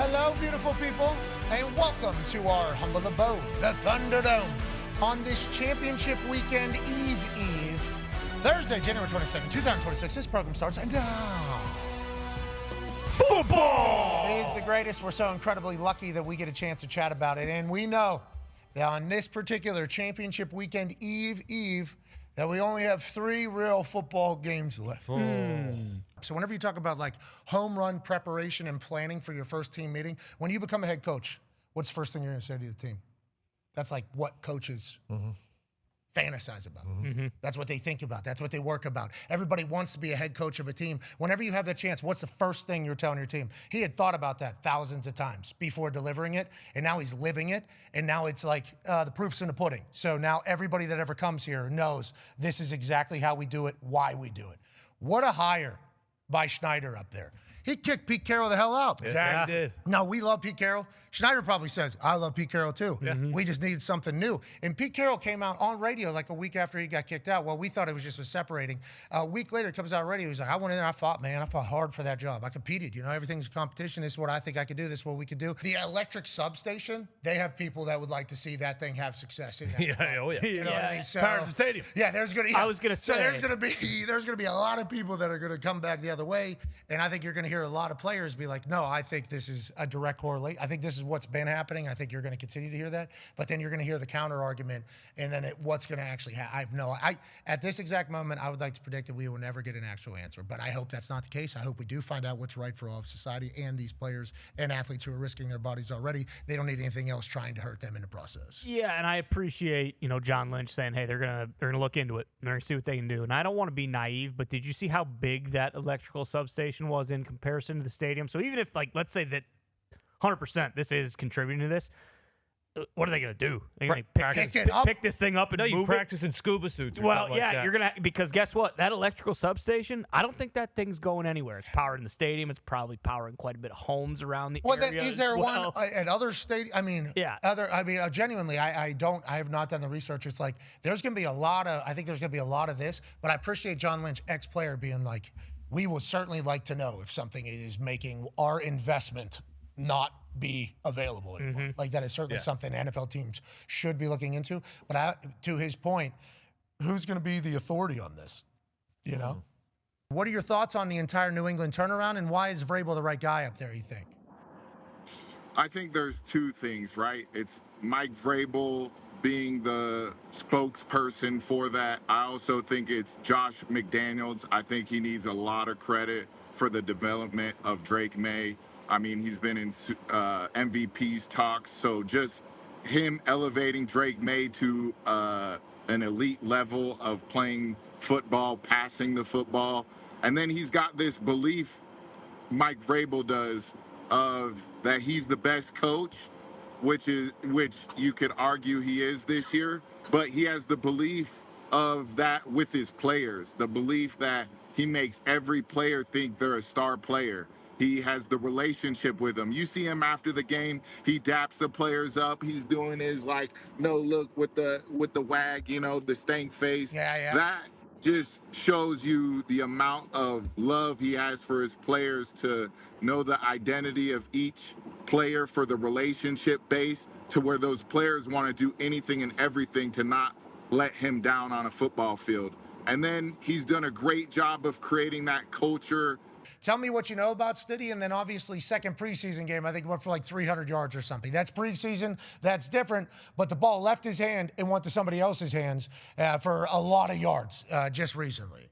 Hello, beautiful people, and welcome to our humble abode, the Thunderdome, on this championship weekend eve, Thursday, January 22nd, 2026. This program starts, and football is the greatest. We're so incredibly lucky that we get a chance to chat about it, and we know that on this particular championship weekend eve, that we only have 3 real football games left. So whenever you talk about like home run preparation and planning for your first team meeting, when you become a head coach, what's the first thing you're going to say to the team? That's like what coaches fantasize about. That's what they think about. That's what they work about. Everybody wants to be a head coach of a team. Whenever you have that chance, what's the first thing you're telling your team? He had thought about that thousands of times before delivering it, and now he's living it, and now it's like the proof's in the pudding. So now everybody that ever comes here knows this is exactly how we do it, why we do it. What a hire by Schneider up there. He kicked Pete Carroll the hell out. Yeah, he did. No, we love Pete Carroll. Schneider probably says, I love Pete Carroll too. We just needed something new. And Pete Carroll came out on radio like a week after he got kicked out. Well, we thought it was just separating. A week later, it comes out on radio. He's like, I went in there, I fought hard for that job. I competed. You know, everything's a competition. This is what I think I could do. This is what we could do. The electric substation, they have people that would like to see that thing have success in that. You know what I mean? So, Patterson Stadium. Yeah, there's going to. I was going to say. So there's going to be a lot of people that are going to come back the other way, and I think you're going to hear a lot of players be like, no, I think this is a direct correlate. I think this is what's been happening. I think you're going to continue to hear that, but then you're going to hear the counter argument, and then what's going to actually happen. At this exact moment, I would like to predict that we will never get an actual answer, but I hope that's not the case. I hope we do find out what's right for all of society and these players and athletes who are risking their bodies already. They don't need anything else trying to hurt them in the process. Yeah, and I appreciate, John Lynch saying, hey, they're gonna look into it. They're gonna see what they can do. And I don't want to be naive, but did you see how big that electrical substation was in comparison to the stadium? So even if, like, let's say that 100% this is contributing to this, what are they going to do? They're going to pick this thing up and move you it? practice in scuba suits. Well, yeah, you're going to, because guess what? That electrical substation, I don't think that thing's going anywhere. It's powering the stadium. It's probably powering quite a bit of homes around the area. Well, then is there one at other stadiums? Genuinely, I have not done the research. It's like, there's going to be I think there's going to be a lot of this, but I appreciate John Lynch, ex-player, being like, we would certainly like to know if something is making our investment not be available anymore. Like, that is certainly something NFL teams should be looking into. But to his point, who's going to be the authority on this? You know? What are your thoughts on the entire New England turnaround, and why is Vrabel the right guy up there, you think? I think there's 2 things, right? It's Mike Vrabel being the spokesperson for that. I also think it's Josh McDaniels. I think he needs a lot of credit for the development of Drake May. I mean, he's been in MVP's talks, so just him elevating Drake May to an elite level of playing football, passing the football, and then he's got this belief, Mike Vrabel does, of that he's the best coach, which you could argue he is this year, but he has the belief of that with his players, the belief that he makes every player think they're a star player. He has the relationship with them. You see him after the game, he daps the players up. He's doing his, like, no look with the wag, the stank face. Yeah. That just shows you the amount of love he has for his players, to know the identity of each player, for the relationship base, to where those players want to do anything and everything to not let him down on a football field. And then he's done a great job of creating that culture. Tell me what you know about Stiddy, and then obviously second preseason game, I think he went for like 300 yards or something. That's preseason, that's different, but the ball left his hand and went to somebody else's hands for a lot of yards just recently.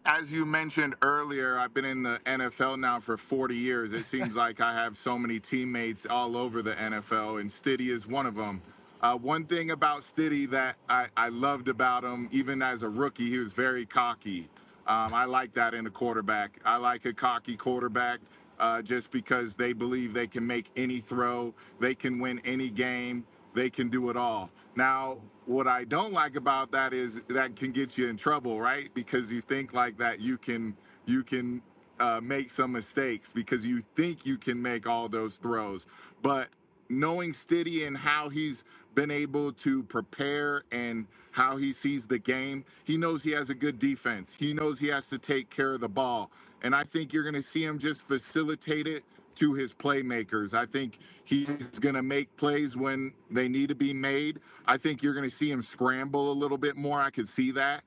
As you mentioned earlier, I've been in the NFL now for 40 years. It seems like I have so many teammates all over the NFL, and Stiddy is one of them. One thing about Stiddy that I loved about him, even as a rookie, he was very cocky. I like that in a quarterback. I like a cocky quarterback just because they believe they can make any throw, they can win any game, they can do it all. Now, what I don't like about that is that can get you in trouble, right? Because you think like that you can make some mistakes because you think you can make all those throws. But knowing Stiddy and how he's been able to prepare and how he sees the game, he knows he has a good defense. He knows he has to take care of the ball. And I think you're going to see him just facilitate it to his playmakers. I think he's going to make plays when they need to be made. I think you're going to see him scramble a little bit more. I could see that.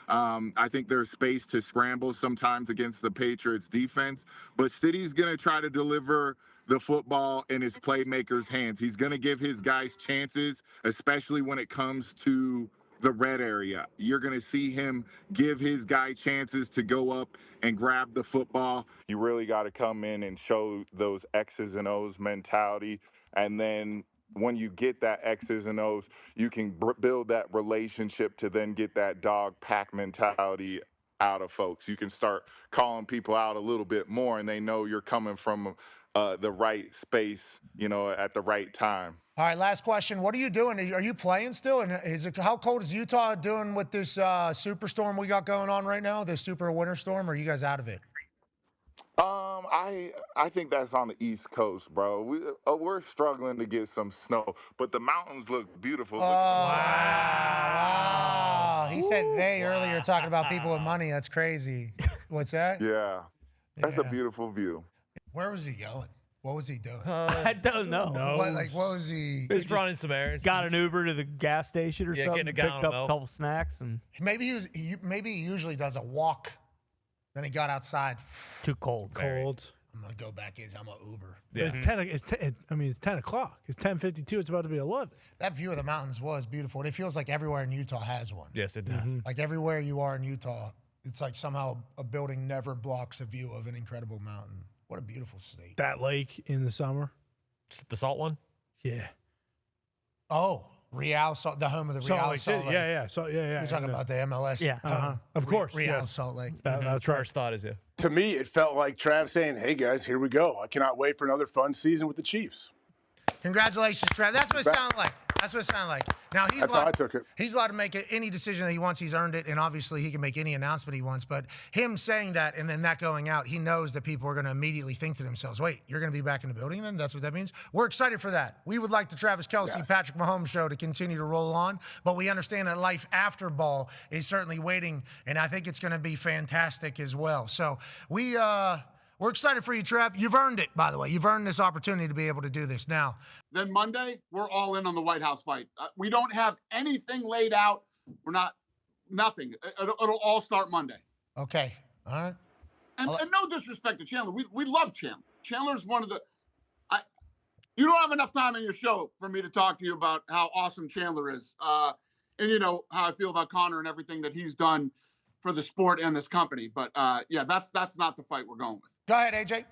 I think there's space to scramble sometimes against the Patriots defense, but Stiddy's going to try to deliver the football in his playmakers' hands. He's going to give his guys chances, especially when it comes to the red area. You're going to see him give his guy chances to go up and grab the football. You really got to come in and show those X's and O's mentality. And then when you get that X's and O's, you can build that relationship to then get that dog pack mentality out of folks. You can start calling people out a little bit more, and they know you're coming from the right space, at the right time. All right, last question. What are you doing? Are you playing still? And how cold is Utah doing with this superstorm we got going on right now, this super winter storm? Or are you guys out of it? I think that's on the East Coast, bro. We're struggling to get some snow, but the mountains look beautiful. Wow. He said they earlier talking about people with money. That's crazy. What's that? Yeah. That's a beautiful view. Where was he going? What was he doing? I don't know. What was he? He's running some errands. Got an Uber to the gas station or something. Getting a gallon picked of up a milk. couple snacks and Maybe he usually does a walk. Then he got outside. too cold. Cold. I'm gonna go back in. I'm gonna Uber. Yeah. It's 10. It's 10 o'clock. It's 10:52. It's about to be 11. That view of the mountains was beautiful. And it feels like everywhere in Utah has one. Yes, it does. Like everywhere you are in Utah, it's like somehow a building never blocks a view of an incredible mountain. What a beautiful state. That lake in the summer. The salt one? Yeah. Oh, Real Salt, the home of the Real Salt Lake Salt City. Lake. Yeah. So yeah. You're talking about the MLS. Yeah. home. Of course. Real yes. Salt Lake. That's right. First thought is, yeah. To me, it felt like Trav saying, "Hey guys, here we go. I cannot wait for another fun season with the Chiefs." Congratulations, Trav. That's what it sounded like. That's what it sounded like. Now That's how I took it. He's allowed to make any decision that he wants. He's earned it, and obviously he can make any announcement he wants. But him saying that and then that going out, he knows that people are going to immediately think to themselves, "Wait, you're going to be back in the building then?" That's what that means. We're excited for that. We would like the Travis Kelce, Patrick Mahomes show to continue to roll on, but we understand that life after ball is certainly waiting, and I think it's going to be fantastic as well. So we're excited for you, Trev. You've earned it, by the way. You've earned this opportunity to be able to do this. Now, Then Monday, we're all in on the White House fight. We don't have anything laid out. Nothing. It'll all start Monday. okay, all right. And no disrespect to Chandler. We love Chandler. Chandler's one of the. You don't have enough time in your show for me to talk to you about how awesome Chandler is. And you know how I feel about Connor and everything that he's done for the sport and this company. But yeah, that's not the fight we're going with. Go ahead, AJ.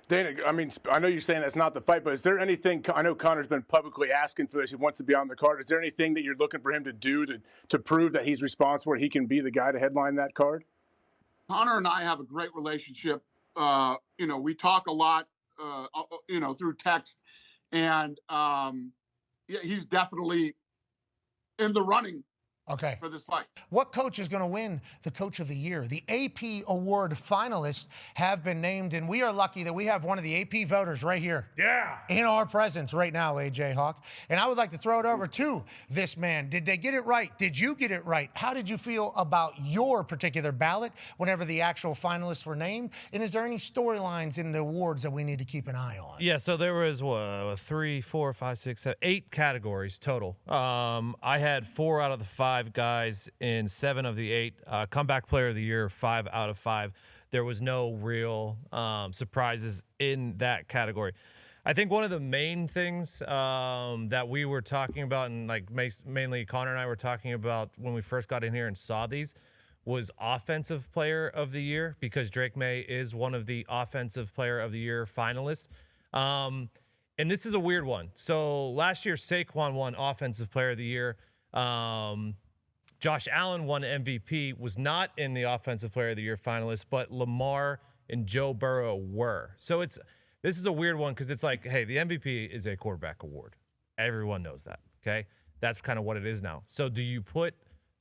Dana, I mean, I know you're saying that's not the fight, but is there anything? I know Connor's been publicly asking for this. He wants to be on the card. Is there anything that you're looking for him to do to prove that he's responsible and he can be the guy to headline that card? Connor and I have a great relationship. We talk a lot, through text, and yeah, he's definitely in the running Okay. for this fight. What coach is going to win the Coach of the Year? The AP Award finalists have been named, and we are lucky that we have one of the AP voters right here. Yeah. In our presence right now, AJ Hawk. And I would like to throw it over to this man. Did they get it right? Did you get it right? How did you feel about your particular ballot whenever the actual finalists were named? And is there any storylines in the awards that we need to keep an eye on? Yeah, so there was 3, 4, 5, 6, 7, 8 categories total. I had 4 out of the 5 guys in 7 of the 8. Comeback Player of the Year, 5 out of 5. There was no real surprises in that category. I think one of the main things that we were talking about, and like mainly Connor and I were talking about when we first got in here and saw these, was Offensive Player of the Year, because Drake May is one of the Offensive Player of the Year finalists. And this is a weird one. So last year, Saquon won Offensive Player of the Year. Josh Allen won MVP, was not in the Offensive Player of the Year finalists, but Lamar and Joe Burrow were. So this is a weird one because it's like, hey, the MVP is a quarterback award. Everyone knows that, okay? That's kind of what it is now. So do you put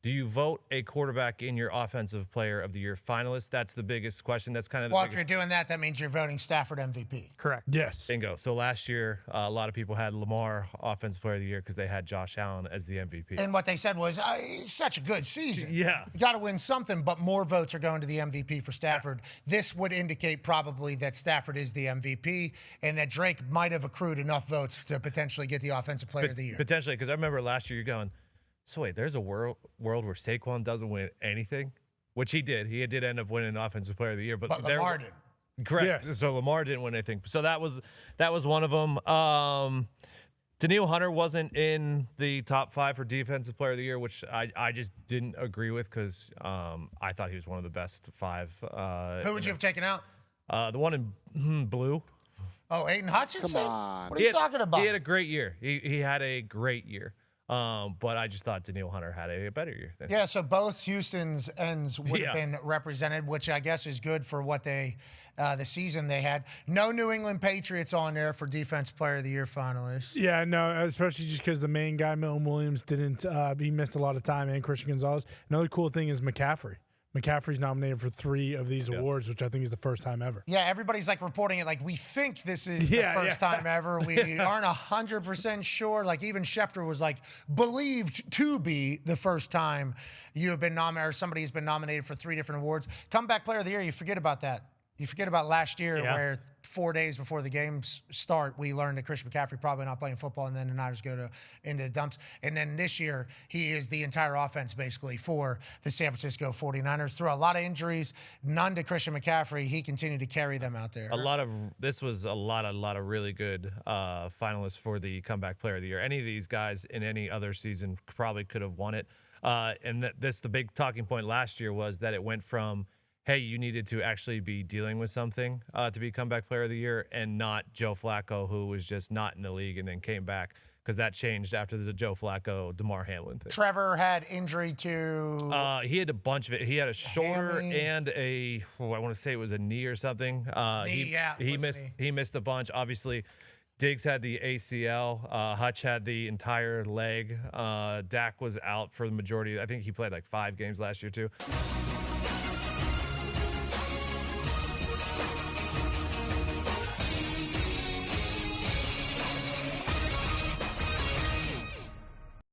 Do you vote a quarterback in your offensive player of the year finalist? That's the biggest question. That's kind of the Well, biggest. if you're doing that, that means you're voting Stafford MVP. Correct. Yes. Bingo. So last year, a lot of people had Lamar offensive player of the year because they had Josh Allen as the MVP. And what they said was, it's such a good season. Yeah. You got to win something, but more votes are going to the MVP for Stafford. This would indicate probably that Stafford is the MVP and that Drake might have accrued enough votes to potentially get the offensive player of the year. Potentially, because I remember last year you're going, so wait, there's a world where Saquon doesn't win anything, which he did. He did end up winning the offensive player of the year, but Lamar didn't. Correct. Yes. So Lamar didn't win anything. So that was one of them. Daniil Hunter wasn't in the top 5 for defensive player of the year, which I just didn't agree with because I thought he was one of the best 5. Who would you have taken out? The one in blue. Oh, Aiden Hutchinson? Come on. What are you talking about? He had a great year. He had a great year. But I just thought Daniil Hunter had a better year. Yeah, so both Houston's ends would have Yeah. been represented, which I guess is good for what the season they had. No New England Patriots on there for Defense Player of the Year finalists. Yeah, no, especially just because the main guy, Milton Williams, didn't. He missed a lot of time, and Christian Gonzalez. Another cool thing is McCaffrey. McCaffrey's nominated for 3 of these awards, which I think is the first time ever. Yeah, everybody's like reporting it like we think this is the first time ever. We aren't 100% sure. Like even Schefter was like believed to be the first time you have been nominated or somebody has been nominated for 3 different awards. Comeback Player of the Year, you forget about that. You forget about last year where 4 days before the games start, we learned that Christian McCaffrey probably not playing football, and then the Niners go into the dumps. And then this year, he is the entire offense basically for the San Francisco 49ers. Through a lot of injuries, none to Christian McCaffrey, he continued to carry them out there. This was a lot of really good finalists for the comeback player of the year. Any of these guys in any other season probably could have won it. And the big talking point last year was that it went from, hey, you needed to actually be dealing with something to be comeback player of the year, and not Joe Flacco, who was just not in the league and then came back, because that changed after the Joe Flacco, DeMar Hamlin thing. Trevor had injury to... he had a bunch of it. He had a shoulder hammy. and I want to say it was a knee or something. He missed a bunch. Obviously, Diggs had the ACL. Hutch had the entire leg. Dak was out for the majority. I think he played like 5 games last year too.